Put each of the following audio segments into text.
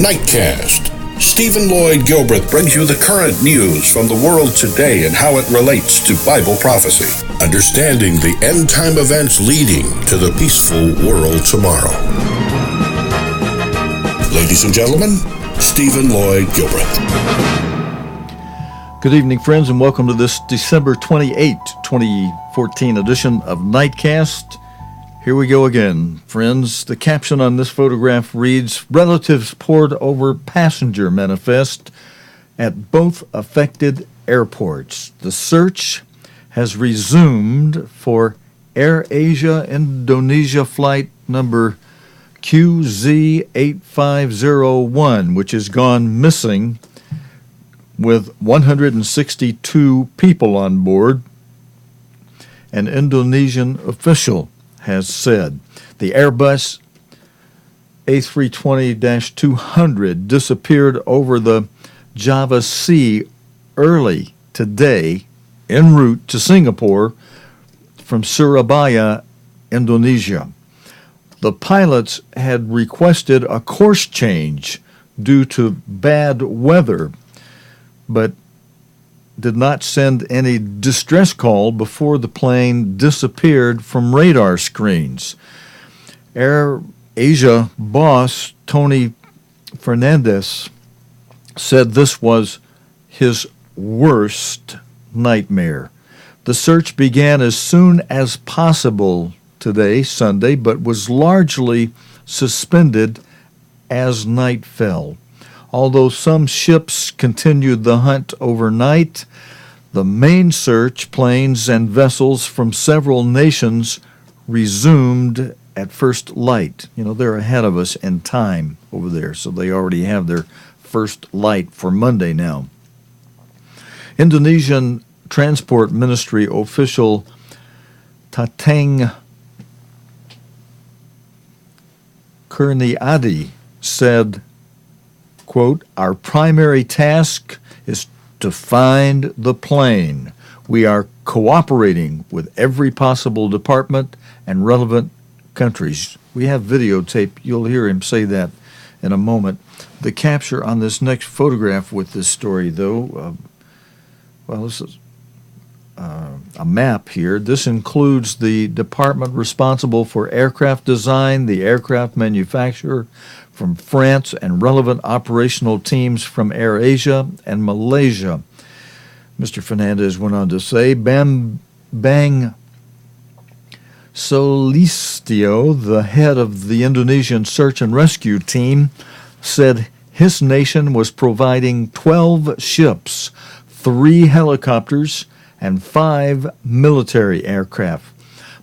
Nightcast. Stephen Lloyd Gilbreth brings you the current news from the world today and how it relates to Bible prophecy. Understanding the end-time events leading to the peaceful world tomorrow. Ladies and gentlemen, Stephen Lloyd Gilbreth. Good evening, friends, and welcome to this December 28, 2014 edition of Nightcast. Here we go again, friends. The caption on this photograph reads, "Relatives poured over passenger manifest at both affected airports. The search has resumed for Air Asia Indonesia flight number QZ8501, which has gone missing with 162 people on board," an Indonesian official has said. The Airbus A320-200 disappeared over the Java Sea early today en route to Singapore from Surabaya, Indonesia. The pilots had requested a course change due to bad weather, but did not send any distress call before the plane disappeared from radar screens. Air Asia boss Tony Fernandez said this was his worst nightmare. The search began as soon as possible today, Sunday, but was largely suspended as night fell. Although some ships continued the hunt overnight, the main search, planes and vessels from several nations, resumed at first light. You know, they're ahead of us in time over there, so they already have their first light for Monday now. Indonesian Transport Ministry official Tatang Kurniadi said, quote, "Our primary task is to find the plane. We are cooperating with every possible department and relevant countries." We have videotape. You'll hear him say that in a moment. The capture on this next photograph with this story, though, this is a map here. This includes the department responsible for aircraft design, the aircraft manufacturer from France, and relevant operational teams from Air Asia and Malaysia. Mr. Fernandez went on to say, Bang Solistio, the head of the Indonesian search and rescue team, said his nation was providing 12 ships, 3 helicopters, and 5 military aircraft.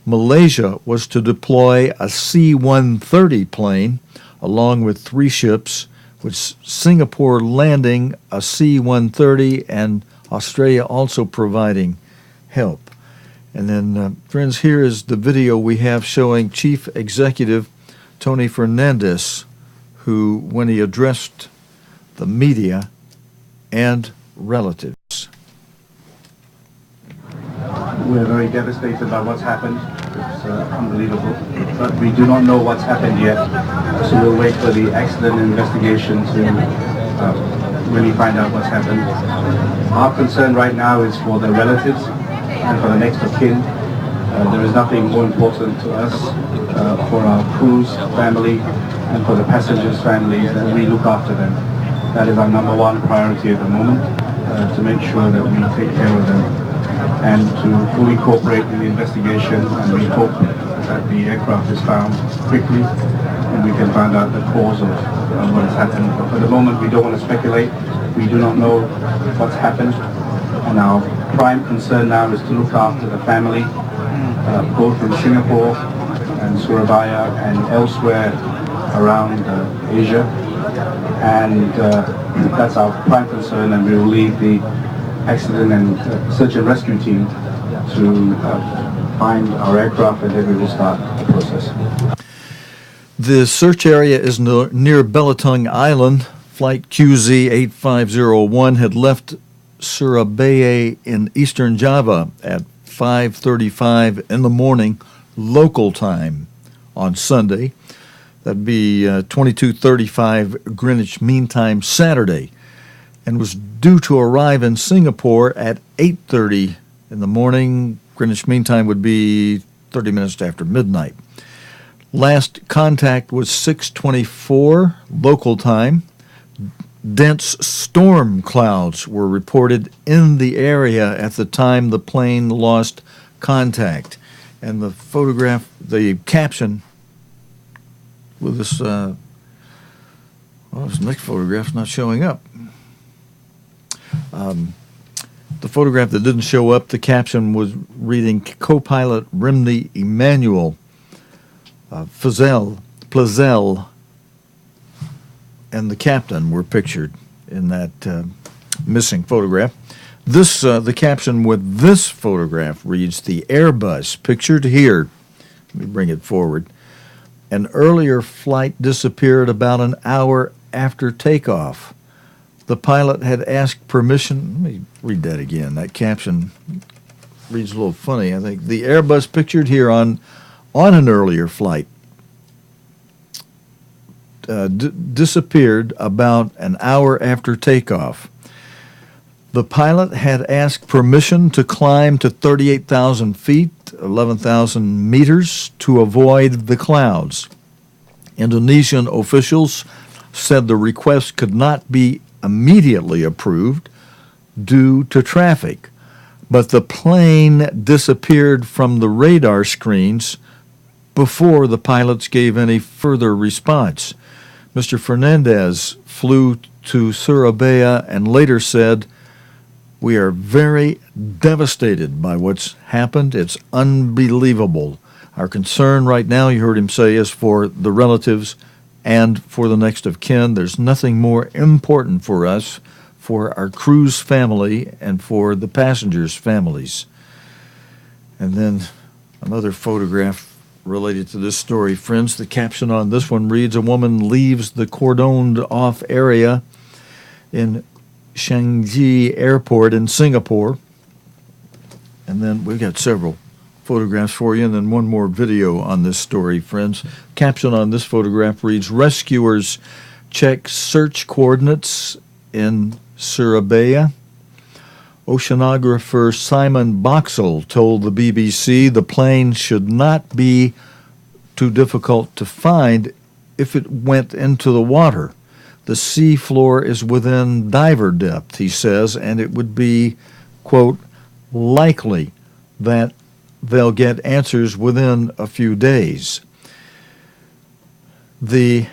Malaysia was to deploy a C-130 plane along with 3 ships, with Singapore landing a C-130 and Australia also providing help. And then, friends, here is the video we have showing Chief Executive Tony Fernandez, who, when he addressed the media and relatives. We're very devastated by what's happened. It's unbelievable. But we do not know what's happened yet. So we'll wait for the accident investigation to really find out what's happened. Our concern right now is for the relatives and for the next of kin. There is nothing more important to us for our crew's family and for the passengers' families that we look after them. That is our number one priority at the moment, to make sure that we take care of them and to fully cooperate in the investigation, and we hope that the aircraft is found quickly and we can find out the cause of what has happened. But for the moment, we don't want to speculate. We do not know what's happened, and our prime concern now is to look after the family, both in Singapore and Surabaya and elsewhere around Asia, and that's our prime concern, and we will leave the accident and search and rescue team to find our aircraft, and then we will start the process. The search area is near Belitung Island. Flight QZ8501 had left Surabaya in eastern Java at 5:35 in the morning local time on Sunday. That'd be 22:35 Greenwich Mean Time Saturday, and was due to arrive in Singapore at 8:30 in the morning. Greenwich Mean Time would be 30 minutes after midnight. Last contact was 6:24 local time. Dense storm clouds were reported in the area at the time the plane lost contact. And the photograph, the caption with this, this next photograph's not showing up. The photograph that didn't show up, the caption was reading, co-pilot Rimney Emmanuel Plazel and the captain were pictured in that missing photograph. This, the caption with this photograph reads, the Airbus pictured here. Let me bring it forward. An earlier flight disappeared about an hour after takeoff. The pilot had asked permission. Let me read that again. That caption reads a little funny, I think. The Airbus pictured here on an earlier flight disappeared about an hour after takeoff. The pilot had asked permission to climb to 38,000 feet, 11,000 meters, to avoid the clouds. Indonesian officials said the request could not be immediately approved due to traffic, but the plane disappeared from the radar screens before the pilots gave any further response. Mr. Fernandez flew to Surabaya and later said, "We are very devastated by what's happened. It's unbelievable. Our concern right now," you heard him say, "is for the relatives and for the next of kin. There's nothing more important for us, for our crew's family and for the passengers' families." And then another photograph related to this story, friends. The caption on this one reads, a woman leaves the cordoned-off area in Changi Airport in Singapore. And then we've got several photographs for you, and then one more video on this story, friends. Caption on this photograph reads, rescuers check search coordinates in Surabaya. Oceanographer Simon Boxall told the BBC the plane should not be too difficult to find if it went into the water. The sea floor is within diver depth, he says, and it would be, quote, likely that they'll get answers within a few days. The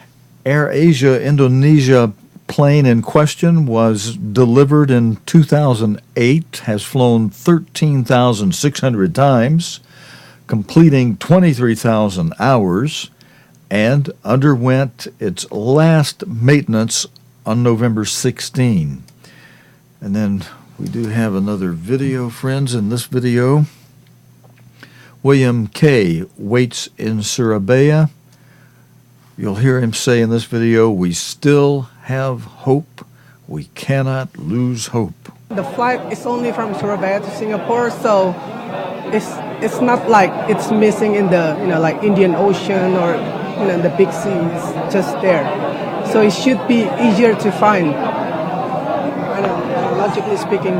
AirAsia Indonesia plane in question was delivered in 2008, has flown 13,600 times, completing 23,000 hours, and underwent its last maintenance on November 16. And then we do have another video, friends. In this video, William K. waits in Surabaya. You'll hear him say in this video, we still have hope. We cannot lose hope. The flight is only from Surabaya to Singapore, so it's not like it's missing in the like Indian Ocean or the big seas, just there. So it should be easier to find. I know, logically speaking.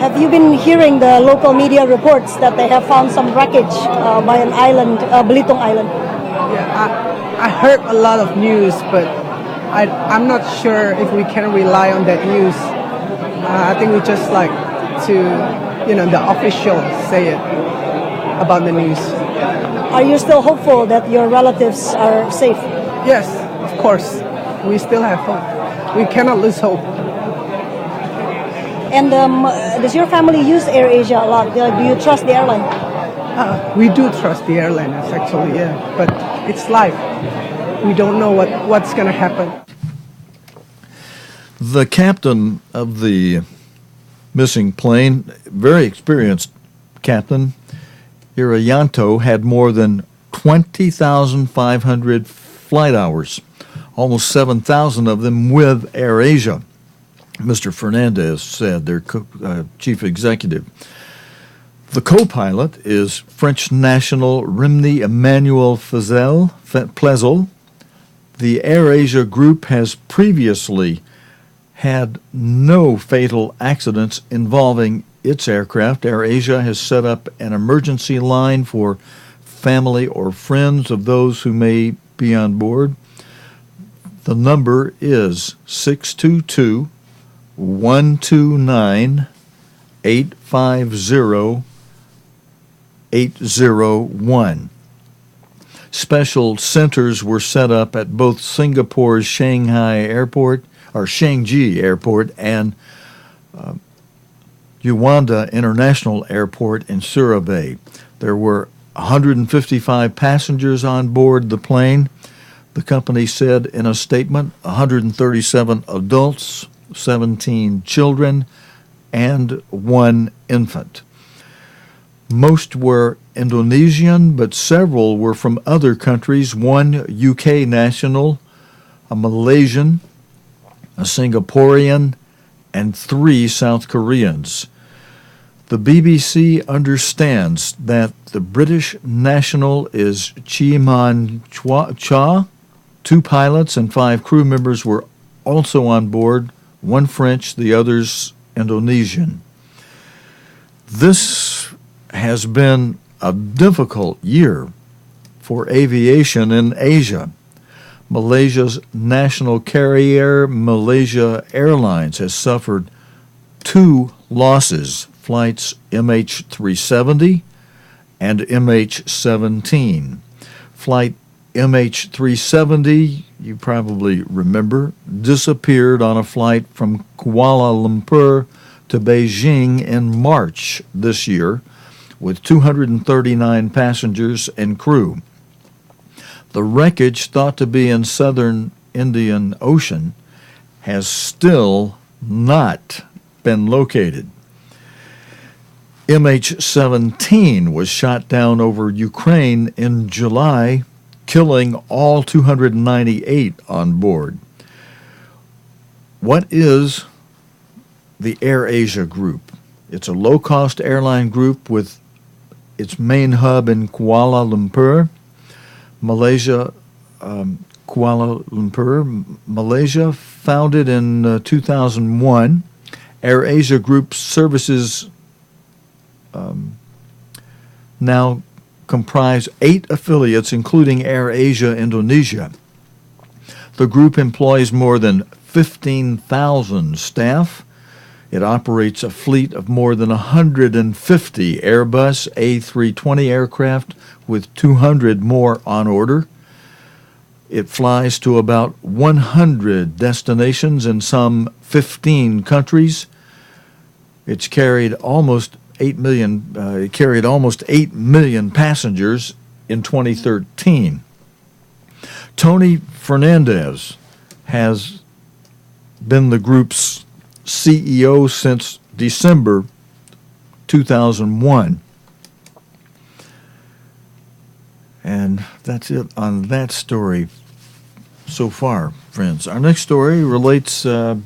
Have you been hearing the local media reports that they have found some wreckage by an island, Belitung Island? Yeah, I heard a lot of news, but I'm not sure if we can rely on that news. I think we just like to, the officials say it about the news. Are you still hopeful that your relatives are safe? Yes, of course. We still have hope. We cannot lose hope. And does your family use AirAsia a lot? Do you trust the airline? We do trust the airliners, actually, yeah. But it's life. We don't know what's going to happen. The captain of the missing plane, very experienced captain, Irianto, had more than 20,500 flight hours, almost 7,000 of them with AirAsia, Mr. Fernandez said, their chief executive. The co-pilot is French national Rimney Emmanuel Plazel, The AirAsia Group has previously had no fatal accidents involving its aircraft. AirAsia has set up an emergency line for family or friends of those who may be on board. The number is 622-129-850-801. Special centers were set up at both Singapore's Shangji Airport and Juanda International Airport in Surabaya. There were 155 passengers on board the plane. The company said in a statement 137 adults, 17 children, and 1 infant. Most were Indonesian, but several were from other countries, 1 UK national, a Malaysian, a Singaporean, and 3 South Koreans. The BBC understands that the British national is Chi Man Cha. 2 pilots and 5 crew members were also on board, 1 French, the others Indonesian. This has been a difficult year for aviation in Asia. Malaysia's national carrier, Malaysia Airlines, has suffered 2 losses, flights MH370 and MH17. Flight MH370, you probably remember, disappeared on a flight from Kuala Lumpur to Beijing in March this year with 239 passengers and crew. The wreckage, thought to be in southern Indian Ocean, has still not been located. MH17 was shot down over Ukraine in July, killing all 298 on board. What is the AirAsia Group? It's a low-cost airline group with its main hub in Kuala Lumpur, Malaysia. Kuala Lumpur, Malaysia, founded in 2001. AirAsia Group services now comprise 8 affiliates, including AirAsia Indonesia. The group employs more than 15,000 staff. It operates a fleet of more than 150 Airbus A320 aircraft with 200 more on order. It flies to about 100 destinations in some 15 countries. It's carried almost 8 million passengers in 2013. Tony Fernandez has been the group's CEO since December 2001. And that's it on that story so far, friends. Our next story relates to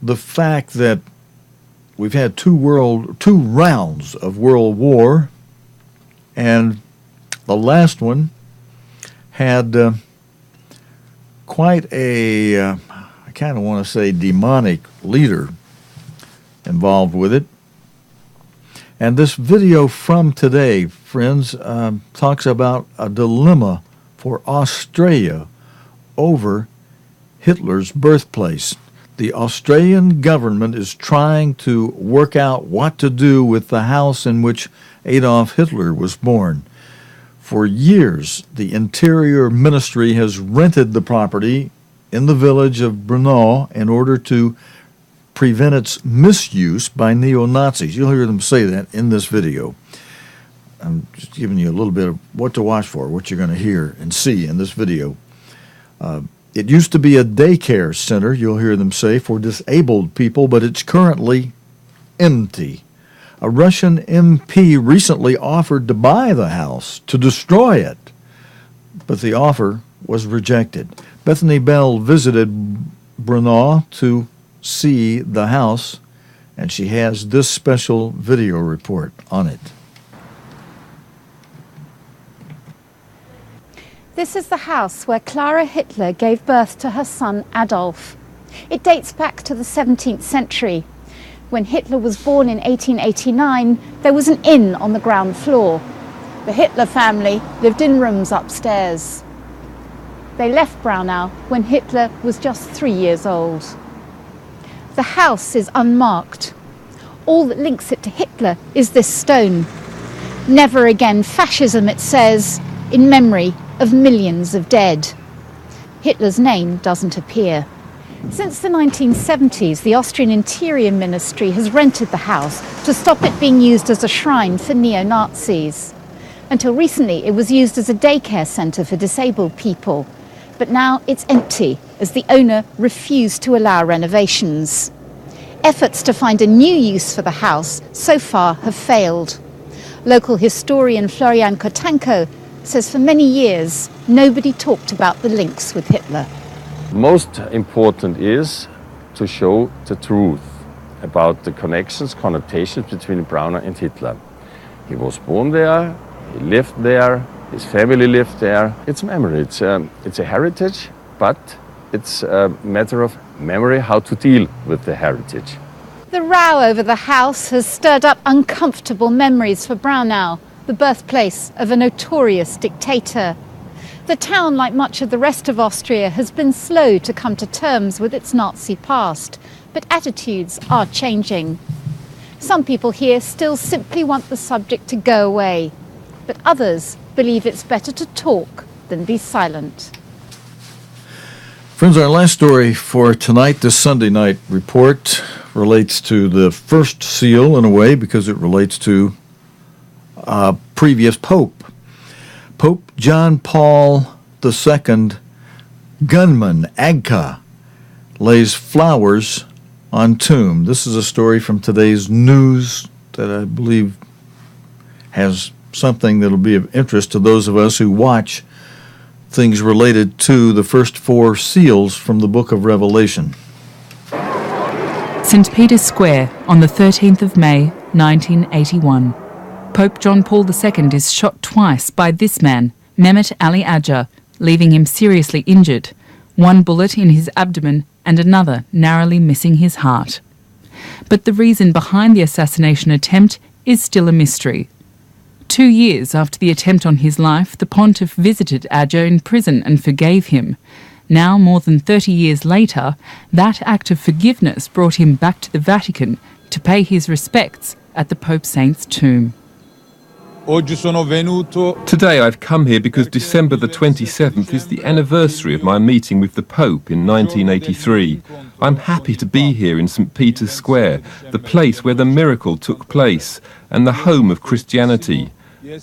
the fact that we've had two rounds of World War, and the last one had quite a, I kind of want to say, demonic leader involved with it. And this video from today, friends, talks about a dilemma for Austria over Hitler's birthplace. The Australian government is trying to work out what to do with the house in which Adolf Hitler was born. For years, the Interior Ministry has rented the property in the village of Brno in order to prevent its misuse by neo-Nazis. You'll hear them say that in this video. I'm just giving you a little bit of what to watch for, what you're going to hear and see in this video. It used to be a daycare center, you'll hear them say, for disabled people, but it's currently empty. A Russian MP recently offered to buy the house, to destroy it, but the offer was rejected. Bethany Bell visited Brno to see the house, and she has this special video report on it. This is the house where Clara Hitler gave birth to her son Adolf. It dates back to the 17th century. When Hitler was born in 1889, there was an inn on the ground floor. The Hitler family lived in rooms upstairs. They left Braunau when Hitler was just 3 years old. The house is unmarked. All that links it to Hitler is this stone. Never again fascism, it says, in memory of millions of dead. Hitler's name doesn't appear. Since the 1970s, the Austrian Interior Ministry has rented the house to stop it being used as a shrine for neo-Nazis. Until recently, it was used as a daycare centre for disabled people. But now it's empty, as the owner refused to allow renovations. Efforts to find a new use for the house so far have failed. Local historian Florian Kotanko says for many years, nobody talked about the links with Hitler. Most important is to show the truth about the connections, connotations between Braunau and Hitler. He was born there, he lived there, his family lived there. It's memory, it's a heritage, but it's a matter of memory, how to deal with the heritage. The row over the house has stirred up uncomfortable memories for Braunau, the birthplace of a notorious dictator. The town, like much of the rest of Austria, has been slow to come to terms with its Nazi past, but attitudes are changing. Some people here still simply want the subject to go away, but others believe it's better to talk than be silent. Friends, our last story for tonight, this Sunday night report, relates to the first seal in a way because it relates to a previous pope. Pope John Paul II, gunman Agca, lays flowers on tomb. This is a story from today's news that I believe has something that'll be of interest to those of us who watch things related to the first four seals from the book of Revelation. St. Peter's Square on the 13th of May, 1981. Pope John Paul II is shot twice by this man, Mehmet Ali Agca, leaving him seriously injured, one bullet in his abdomen and another narrowly missing his heart. But the reason behind the assassination attempt is still a mystery. 2 years after the attempt on his life, the pontiff visited Agca in prison and forgave him. Now, more than 30 years later, that act of forgiveness brought him back to the Vatican to pay his respects at the Pope Saint's tomb. Today I've come here because December the 27th is the anniversary of my meeting with the Pope in 1983. I'm happy to be here in St. Peter's Square, the place where the miracle took place and the home of Christianity.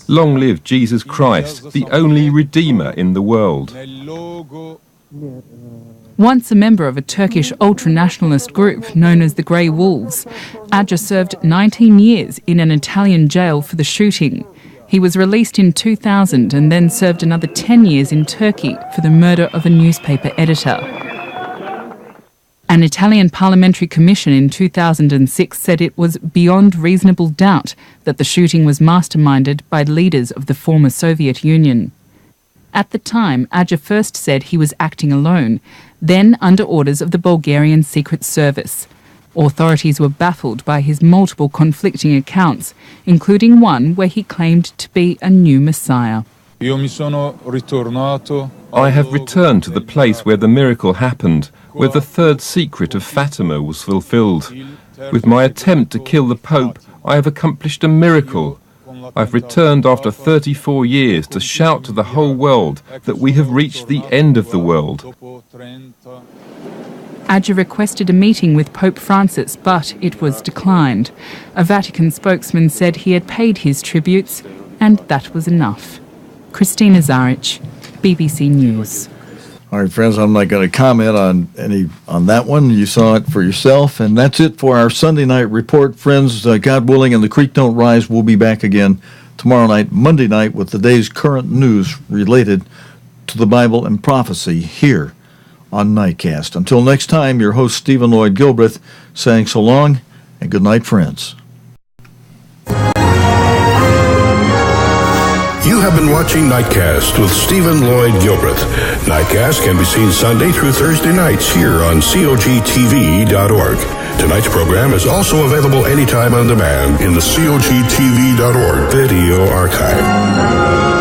Long live Jesus Christ, the only Redeemer in the world. Once a member of a Turkish ultra-nationalist group known as the Grey Wolves, Agca served 19 years in an Italian jail for the shooting. He was released in 2000 and then served another 10 years in Turkey for the murder of a newspaper editor. An Italian parliamentary commission in 2006 said it was beyond reasonable doubt that the shooting was masterminded by leaders of the former Soviet Union. At the time, Agca first said he was acting alone, then under orders of the Bulgarian Secret Service. Authorities were baffled by his multiple conflicting accounts, including one where he claimed to be a new messiah. I have returned to the place where the miracle happened, where the third secret of Fatima was fulfilled. With my attempt to kill the Pope, I have accomplished a miracle. I've returned after 34 years to shout to the whole world that we have reached the end of the world. Agca requested a meeting with Pope Francis, but it was declined. A Vatican spokesman said he had paid his tributes, and that was enough. Christina Zaric, BBC News. All right, friends, I'm not going to comment on that one. You saw it for yourself, and that's it for our Sunday night report. Friends, God willing, and the creek don't rise, we'll be back again tomorrow night, Monday night, with the day's current news related to the Bible and prophecy here on Nightcast. Until next time, your host, Stephen Lloyd Gilbreth, saying so long and good night, friends. You have been watching Nightcast with Stephen Lloyd Gilbreth. Nightcast can be seen Sunday through Thursday nights here on cogtv.org. Tonight's program is also available anytime on demand in the cogtv.org video archive.